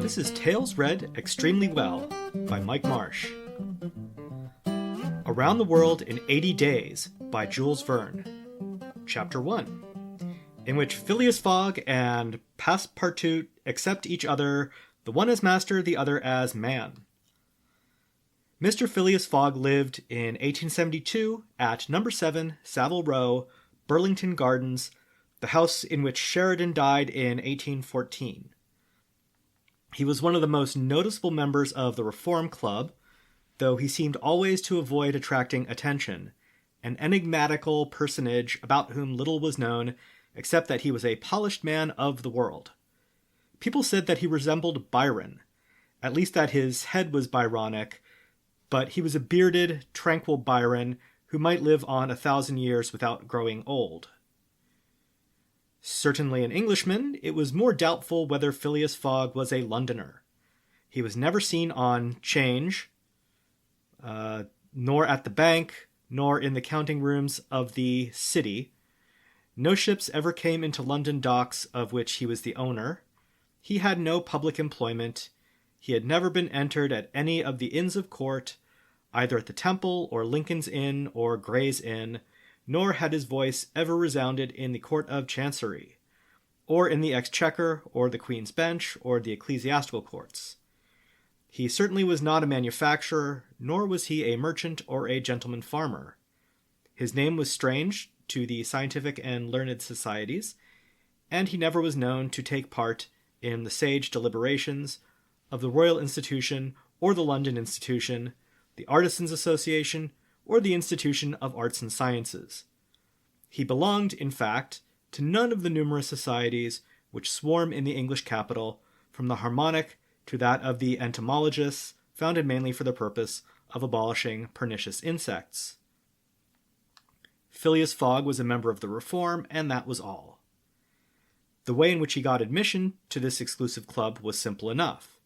This is Tales Read Extremely Well by Mike Marsh. Around the World in 80 Days by Jules Verne. Chapter 1, in which Phileas Fogg and Passepartout accept each other, the one as master, the other as man. Mr. Phileas Fogg lived in 1872 at No. 7 Savile Row, Burlington Gardens, the house in which Sheridan died in 1814. He was one of the most noticeable members of the Reform Club, though he seemed always to avoid attracting attention, an enigmatical personage about whom little was known except that he was a polished man of the world. People said that he resembled Byron, at least that his head was Byronic, but he was a bearded, tranquil Byron who might live on 1,000 years without growing old. Certainly an Englishman, it was more doubtful whether Phileas Fogg was a Londoner. He was never seen on 'Change, nor at the bank, nor in the counting rooms of the City. No ships ever came into London docks of which he was the owner. He had no public employment. He had never been entered at any of the Inns of Court, either at the Temple or Lincoln's Inn or Gray's Inn, nor had his voice ever resounded in the Court of Chancery, or in the Exchequer, or the Queen's Bench, or the ecclesiastical courts. He certainly was not a manufacturer, nor was he a merchant or a gentleman farmer. His name was strange to the scientific and learned societies, and he never was known to take part in the sage deliberations of the Royal Institution or the London Institution, the Artisans' Association, or the Institution of Arts and Sciences. He belonged, in fact, to none of the numerous societies which swarm in the English capital, from the Harmonic to that of the entomologists, founded mainly for the purpose of abolishing pernicious insects. Phileas Fogg was a member of the Reform, and that was all. The way in which he got admission to this exclusive club was simple enough.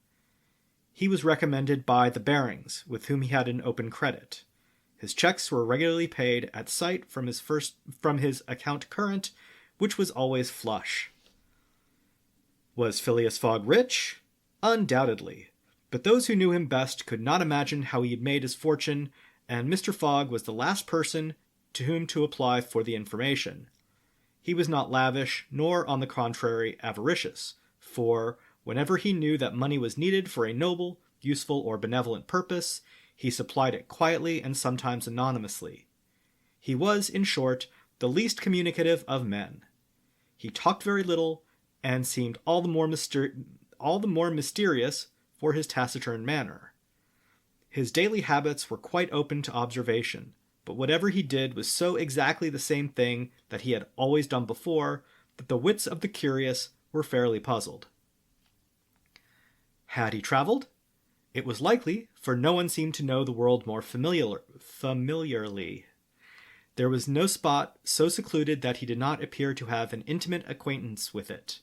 He was recommended by the Barings, with whom he had an open credit. His checks were regularly paid at sight from his account current, which was always flush. Was Phileas Fogg rich? Undoubtedly. But those who knew him best could not imagine how he had made his fortune, and Mr. Fogg was the last person to whom to apply for the information. He was not lavish, nor, on the contrary, avaricious, for whenever he knew that money was needed for a noble, useful, or benevolent purpose, he supplied it quietly and sometimes anonymously. He was, in short, the least communicative of men. He talked very little, and seemed all the more mysterious for his taciturn manner. His daily habits were quite open to observation, but whatever he did was so exactly the same thing that he had always done before that the wits of the curious were fairly puzzled. Had he traveled? It was likely, for no one seemed to know the world more familiarly. There was no spot so secluded that he did not appear to have an intimate acquaintance with it.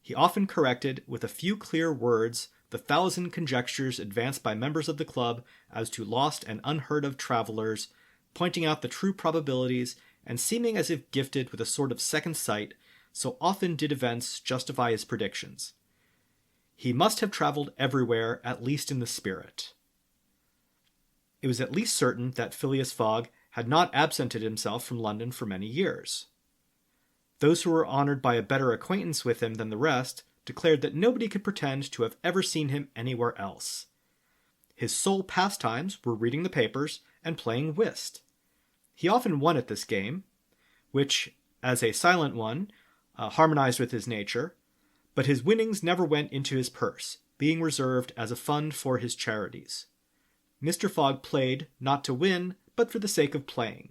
He often corrected, with a few clear words, the 1,000 conjectures advanced by members of the club as to lost and unheard-of travelers, pointing out the true probabilities, and seeming as if gifted with a sort of second sight, so often did events justify his predictions. He must have traveled everywhere, at least in the spirit. It was at least certain that Phileas Fogg had not absented himself from London for many years. Those who were honored by a better acquaintance with him than the rest declared that nobody could pretend to have ever seen him anywhere else. His sole pastimes were reading the papers and playing whist. He often won at this game, which, as a silent one, harmonized with his nature, but his winnings never went into his purse, being reserved as a fund for his charities. Mr. Fogg played, not to win, but for the sake of playing.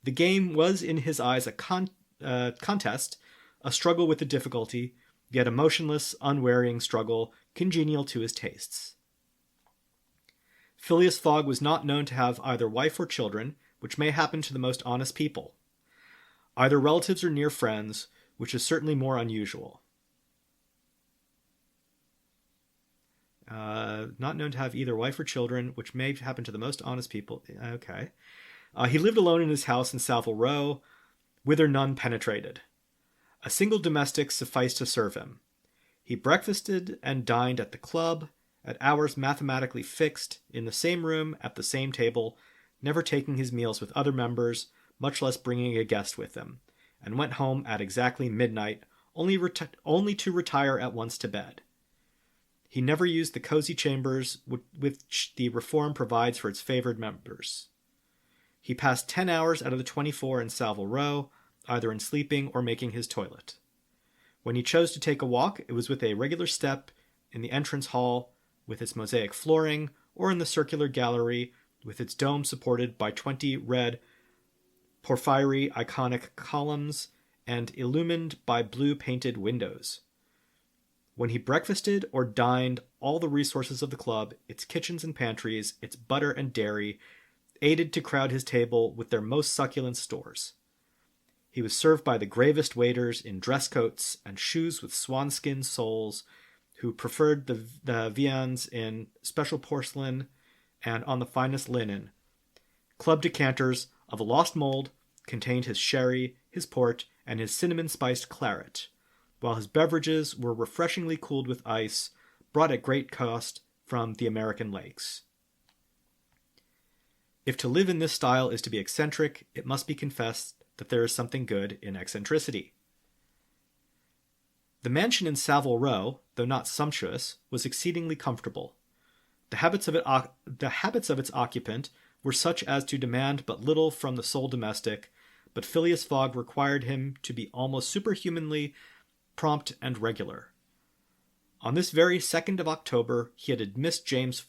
The game was in his eyes a contest, a struggle with the difficulty, yet a motionless, unwearying struggle, congenial to his tastes. Phileas Fogg was not known to have either wife or children, which may happen to the most honest people. Either relatives or near friends, which is certainly more unusual. Not known to have either wife or children, which may happen to the most honest people. Okay. He lived alone in his house in Savile Row, whither none penetrated. A single domestic sufficed to serve him. He breakfasted and dined at the club, at hours mathematically fixed, in the same room, at the same table, never taking his meals with other members, much less bringing a guest with him, and went home at exactly midnight, only to retire at once to bed. He never used the cozy chambers which the reform provides for its favored members. He passed 10 hours out of the 24 in Savile Row, either in sleeping or making his toilet. When he chose to take a walk, it was with a regular step in the entrance hall with its mosaic flooring, or in the circular gallery with its dome supported by 20 red porphyry iconic columns and illumined by blue painted windows. When he breakfasted or dined, all the resources of the club, its kitchens and pantries, its butter and dairy, aided to crowd his table with their most succulent stores. He was served by the gravest waiters in dress coats and shoes with swanskin soles, who preferred the viands in special porcelain and on the finest linen. Club decanters of a lost mold contained his sherry, his port, and his cinnamon-spiced claret, while his beverages were refreshingly cooled with ice, brought at great cost from the American lakes. If to live in this style is to be eccentric, it must be confessed that there is something good in eccentricity. The mansion in Savile Row, though not sumptuous, was exceedingly comfortable. The habits of its occupant were such as to demand but little from the sole domestic, but Phileas Fogg required him to be almost superhumanly prompt and regular. On this very 2nd of October, he had dismissed James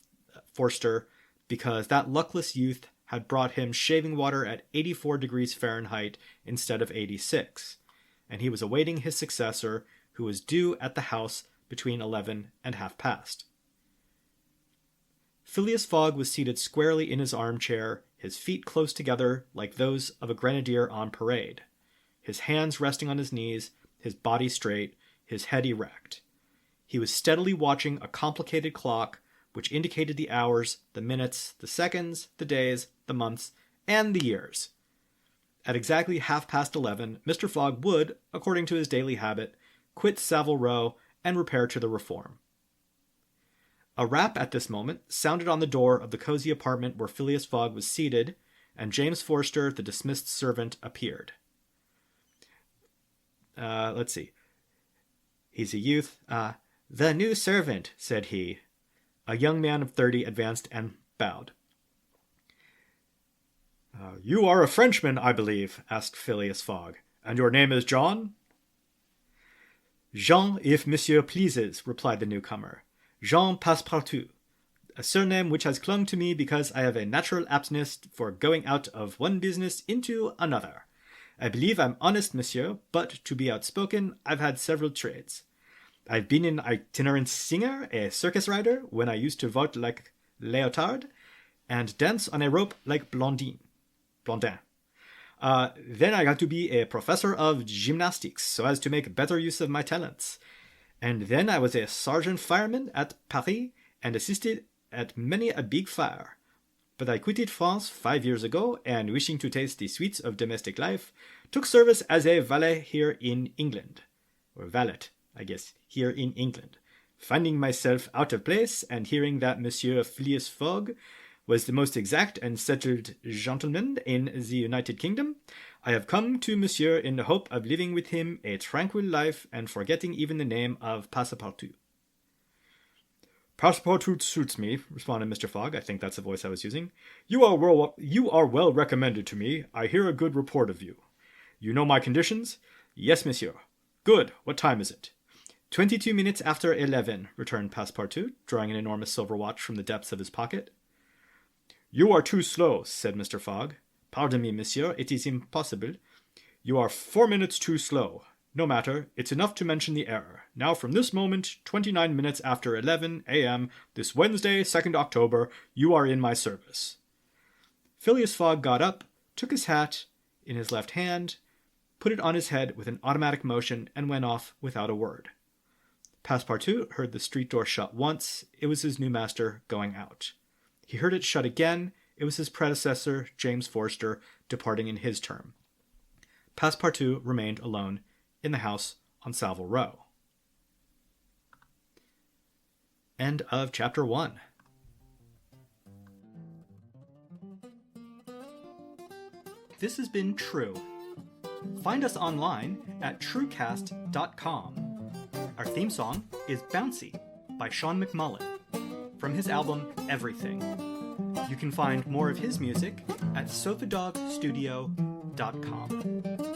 Forster because that luckless youth had brought him shaving water at 84 degrees Fahrenheit instead of 86, and he was awaiting his successor, who was due at the house between 11 and half past. Phileas Fogg was seated squarely in his armchair, his feet close together like those of a grenadier on parade, his hands resting on his knees, his body straight, his head erect. He was steadily watching a complicated clock which indicated the hours, the minutes, the seconds, the days, the months, and the years. At exactly 11:30, Mr. Fogg would, according to his daily habit, quit Savile Row and repair to the Reform. A rap at this moment sounded on the door of the cozy apartment where Phileas Fogg was seated, and James Forster, the dismissed servant, appeared. Let's see. He's a youth. The new servant, said he. A young man of 30 advanced and bowed. You are a Frenchman, I believe, asked Phileas Fogg, and your name is John? Jean, if monsieur pleases, replied the newcomer. Jean Passepartout, a surname which has clung to me because I have a natural aptness for going out of one business into another. I believe I'm honest, monsieur, but to be outspoken, I've had several trades. I've been an itinerant singer, a circus rider, when I used to vote like Léotard, and dance on a rope like Blondin. Then I got to be a professor of gymnastics, so as to make better use of my talents. And then I was a sergeant fireman at Paris, and assisted at many a big fire. But I quitted France 5 years ago, and wishing to taste the sweets of domestic life, took service as a valet here in England. Or valet, I guess, here in England. Finding myself out of place, and hearing that Monsieur Phileas Fogg was the most exact and settled gentleman in the United Kingdom, I have come to Monsieur in the hope of living with him a tranquil life and forgetting even the name of Passepartout. Passepartout suits me, responded Mr. Fogg. I think that's the voice I was using. You are well recommended to me. I hear a good report of you. You know my conditions? Yes, monsieur. Good. What time is it? 22 minutes after 11, returned Passepartout, drawing an enormous silver watch from the depths of his pocket. You are too slow, said Mr. Fogg. Pardon me, monsieur, it is impossible. You are 4 minutes too slow. No matter, it's enough to mention the error. Now from this moment, 29 minutes after 11 a.m., this Wednesday, 2nd October, you are in my service. Phileas Fogg got up, took his hat in his left hand, put it on his head with an automatic motion, and went off without a word. Passepartout heard the street door shut once. It was his new master going out. He heard it shut again. It was his predecessor, James Forster, departing in his term. Passepartout remained alone in the house on Savile Row. End of chapter 1. This has been TREW. Find us online at TREWcast.com. Our theme song is Bouncy by Sean McMullen from his album Everything. You can find more of his music at sofadogstudio.com.